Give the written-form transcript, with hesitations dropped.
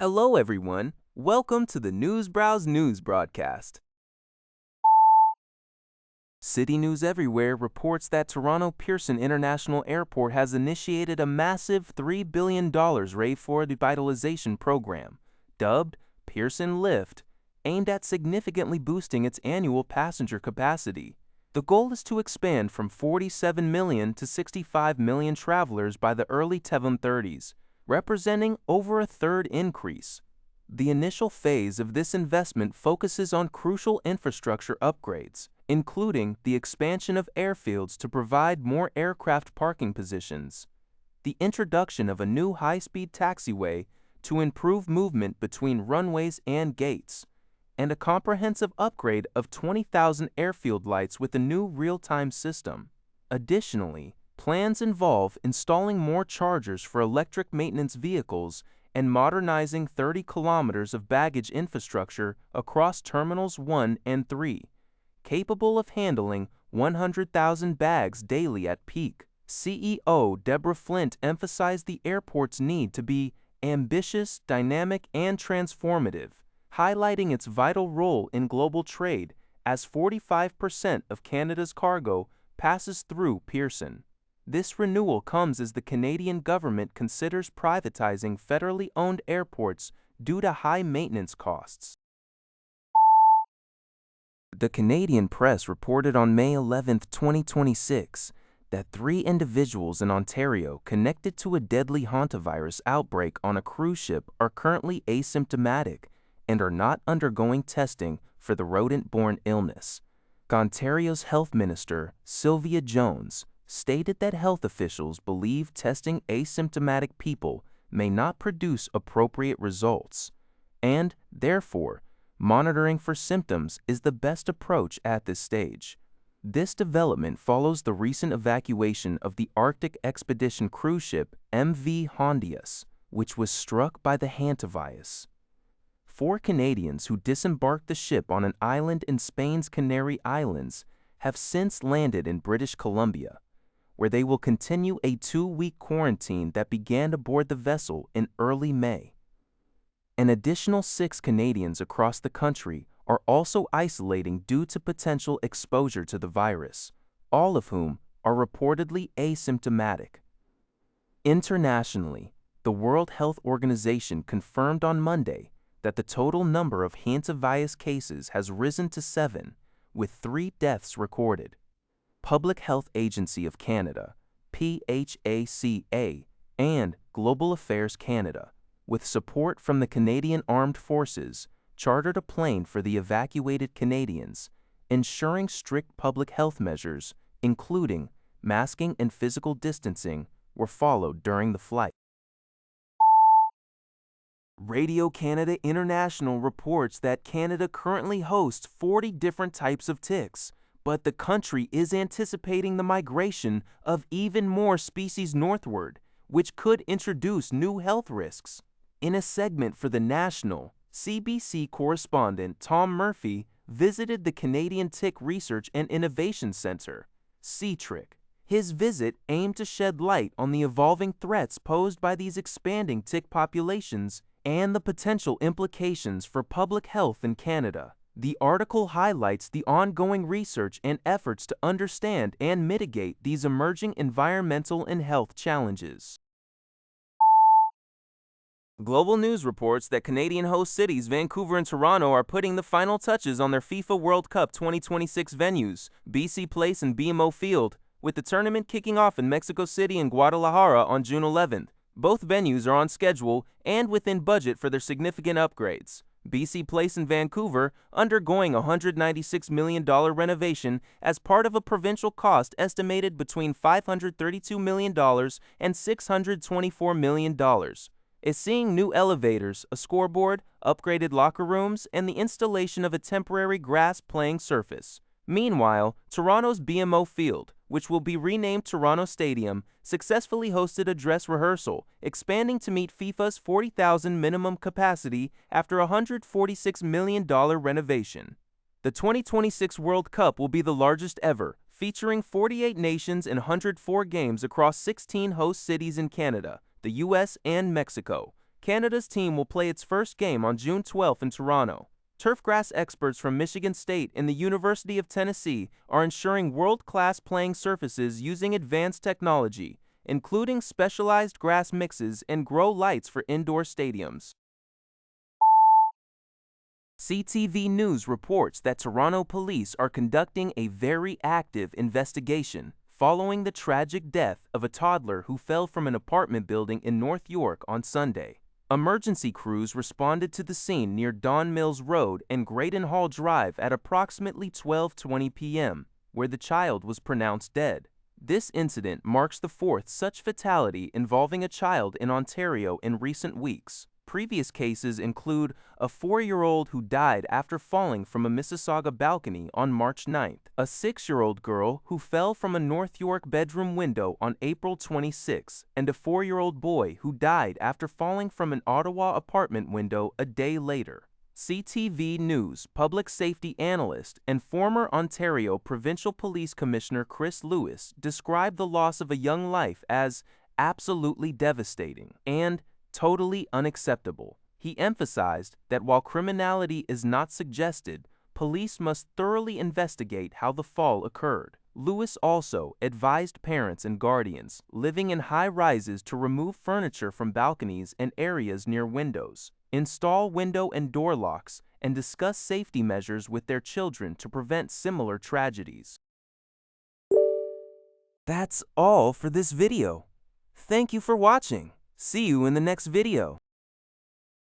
Hello, everyone. Welcome to the Newsbrowse News broadcast. City News Everywhere reports that Toronto Pearson International Airport has initiated a massive $3 billion RAV4 revitalization program, dubbed Pearson Lift, aimed at significantly boosting its annual passenger capacity. The goal is to expand from 47 million to 65 million travelers by the early 2030s, representing over a third increase. The initial phase of this investment focuses on crucial infrastructure upgrades, including the expansion of airfields to provide more aircraft parking positions, the introduction of a new high-speed taxiway to improve movement between runways and gates, and a comprehensive upgrade of 20,000 airfield lights with a new real-time system. Additionally, plans involve installing more chargers for electric maintenance vehicles and modernizing 30 kilometers of baggage infrastructure across Terminals 1 and 3, capable of handling 100,000 bags daily at peak. CEO Deborah Flint emphasized the airport's need to be ambitious, dynamic, and transformative, highlighting its vital role in global trade as 45% of Canada's cargo passes through Pearson. This renewal comes as the Canadian government considers privatizing federally owned airports due to high maintenance costs. The Canadian press reported on May 11, 2026, that 3 individuals in Ontario connected to a deadly hantavirus outbreak on a cruise ship are currently asymptomatic and are not undergoing testing for the rodent-borne illness. Ontario's Health Minister, Sylvia Jones, stated that health officials believe testing asymptomatic people may not produce appropriate results, and, therefore, monitoring for symptoms is the best approach at this stage. This development follows the recent evacuation of the Arctic expedition cruise ship MV Hondius, which was struck by the hantavirus. 4 Canadians who disembarked the ship on an island in Spain's Canary Islands have since landed in British Columbia, where they will continue a 2-week quarantine that began aboard the vessel in early May. An additional 6 Canadians across the country are also isolating due to potential exposure to the virus, all of whom are reportedly asymptomatic. Internationally, the World Health Organization confirmed on Monday that the total number of hantavirus cases has risen to 7, with 3 deaths recorded. Public Health Agency of Canada, PHACA, and Global Affairs Canada, with support from the Canadian Armed Forces, chartered a plane for the evacuated Canadians, ensuring strict public health measures, including masking and physical distancing, were followed during the flight. Radio Canada International reports that Canada currently hosts 40 different types of ticks, but the country is anticipating the migration of even more species northward, which could introduce new health risks. In a segment for The National, CBC correspondent Tom Murphy visited the Canadian Tick Research and Innovation Centre, CTRIC. His visit aimed to shed light on the evolving threats posed by these expanding tick populations and the potential implications for public health in Canada. The article highlights the ongoing research and efforts to understand and mitigate these emerging environmental and health challenges. Global News reports that Canadian host cities Vancouver and Toronto are putting the final touches on their FIFA World Cup 2026 venues, BC Place and BMO Field, with the tournament kicking off in Mexico City and Guadalajara on June 11th. Both venues are on schedule and within budget for their significant upgrades. BC Place in Vancouver undergoing a $196 million renovation as part of a provincial cost estimated between $532 million and $624 million. Is seeing new elevators, a scoreboard, upgraded locker rooms, and the installation of a temporary grass playing surface. Meanwhile, Toronto's BMO Field, which will be renamed Toronto Stadium, successfully hosted a dress rehearsal, expanding to meet FIFA's 40,000 minimum capacity after a $146 million renovation. The 2026 World Cup will be the largest ever, featuring 48 nations and 104 games across 16 host cities in Canada, the U.S., and Mexico. Canada's team will play its first game on June 12 in Toronto. Turfgrass experts from Michigan State and the University of Tennessee are ensuring world-class playing surfaces using advanced technology, including specialized grass mixes and grow lights for indoor stadiums. CTV News reports that Toronto police are conducting a very active investigation following the tragic death of a toddler who fell from an apartment building in North York on Sunday. Emergency crews responded to the scene near Don Mills Road and Graydon Hall Drive at approximately 12:20 p.m., where the child was pronounced dead. This incident marks the fourth such fatality involving a child in Ontario in recent weeks. Previous cases include a 4-year-old who died after falling from a Mississauga balcony on March 9th, a 6-year-old girl who fell from a North York bedroom window on April 26, and a 4-year-old boy who died after falling from an Ottawa apartment window a day later. CTV News public safety analyst and former Ontario Provincial Police Commissioner Chris Lewis described the loss of a young life as absolutely devastating and totally unacceptable. He emphasized that while criminality is not suggested, police must thoroughly investigate how the fall occurred. Lewis also advised parents and guardians living in high rises to remove furniture from balconies and areas near windows, install window and door locks, and discuss safety measures with their children to prevent similar tragedies. That's all for this video. Thank you for watching. See you in the next video.